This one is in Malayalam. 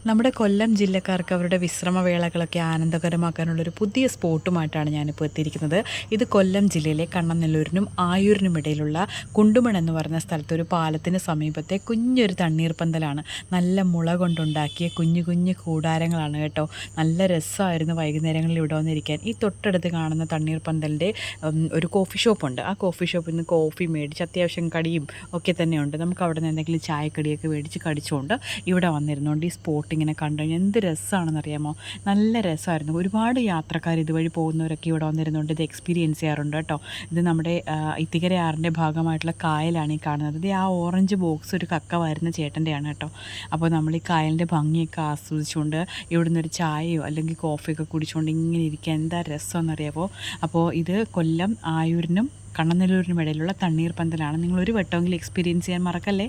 നമ്മുടെ കൊല്ലം ജില്ലക്കാർക്ക് അവരുടെ വിശ്രമവേളകളൊക്കെ ആനന്ദകരമാക്കാനുള്ളൊരു പുതിയ സ്പോട്ടുമായിട്ടാണ് ഞാനിപ്പോൾ എത്തിയിരിക്കുന്നത്. ഇത് കൊല്ലം ജില്ലയിലെ കണ്ണനല്ലൂരിനും ആയൂരിനും ഇടയിലുള്ള കുണ്ടുമൺ എന്ന് പറയുന്ന സ്ഥലത്ത് ഒരു പാലത്തിന് സമീപത്തെ കുഞ്ഞൊരു തണ്ണീർപ്പന്തലാണ്. നല്ല മുള കൊണ്ടുണ്ടാക്കിയ കുഞ്ഞു കുഞ്ഞു കൂടാരങ്ങളാണ് കേട്ടോ. നല്ല രസമായിരുന്നു വൈകുന്നേരങ്ങളിൽ ഇവിടെ വന്നിരിക്കാൻ. ഈ തൊട്ടടുത്ത് കാണുന്ന തണ്ണീർപ്പന്തലിൻ്റെ ഒരു കോഫി ഷോപ്പുണ്ട്. ആ കോഫി ഷോപ്പിൽ നിന്ന് കോഫി മേടിച്ച് അത്യാവശ്യം കടിയും ഒക്കെ തന്നെയുണ്ട്. നമുക്ക് അവിടെ നിന്ന് എന്തെങ്കിലും ചായക്കടിയൊക്കെ മേടിച്ച് കടിച്ചുകൊണ്ട് ഇവിടെ വന്നിരുന്നുകൊണ്ട് ഈ സ്പോട്ട് ഇങ്ങനെ കണ്ടു കഴിഞ്ഞാൽ എന്ത് രസമാണെന്നറിയാമോ. നല്ല രസമായിരുന്നു. ഒരുപാട് യാത്രക്കാർ ഇതുവഴി പോകുന്നവരൊക്കെ ഇവിടെ വന്നിരുന്നുകൊണ്ട് ഇത് എക്സ്പീരിയൻസ് ചെയ്യാറുണ്ട് കേട്ടോ. ഇത് നമ്മുടെ ഇത്തിക്കര ആറിൻ്റെ ഭാഗമായിട്ടുള്ള കായലാണ് ഈ കാണുന്നത്. ഇത് ആ ഓറഞ്ച് ബോക്സ് ഒരു കക്ക വരുന്ന ചേട്ടൻ്റെയാണ് കേട്ടോ. അപ്പോൾ നമ്മൾ ഈ കായലിൻ്റെ ഭംഗിയൊക്കെ ആസ്വദിച്ചുകൊണ്ട് ഇവിടുന്ന് ഒരു ചായയോ അല്ലെങ്കിൽ കോഫിയൊക്കെ കുടിച്ചുകൊണ്ട് ഇങ്ങനെ ഇരിക്കുക എന്താ രസമെന്നറിയാമോ. അപ്പോൾ ഇത് കൊല്ലം ആയൂരിനും കണ്ണനല്ലൂരിനും ഇടയിലുള്ള തണ്ണീർപ്പന്തലാണ്. നിങ്ങൾ ഒരു വട്ടമെങ്കിലും എക്സ്പീരിയൻസ് ചെയ്യാൻ മറക്കല്ലേ.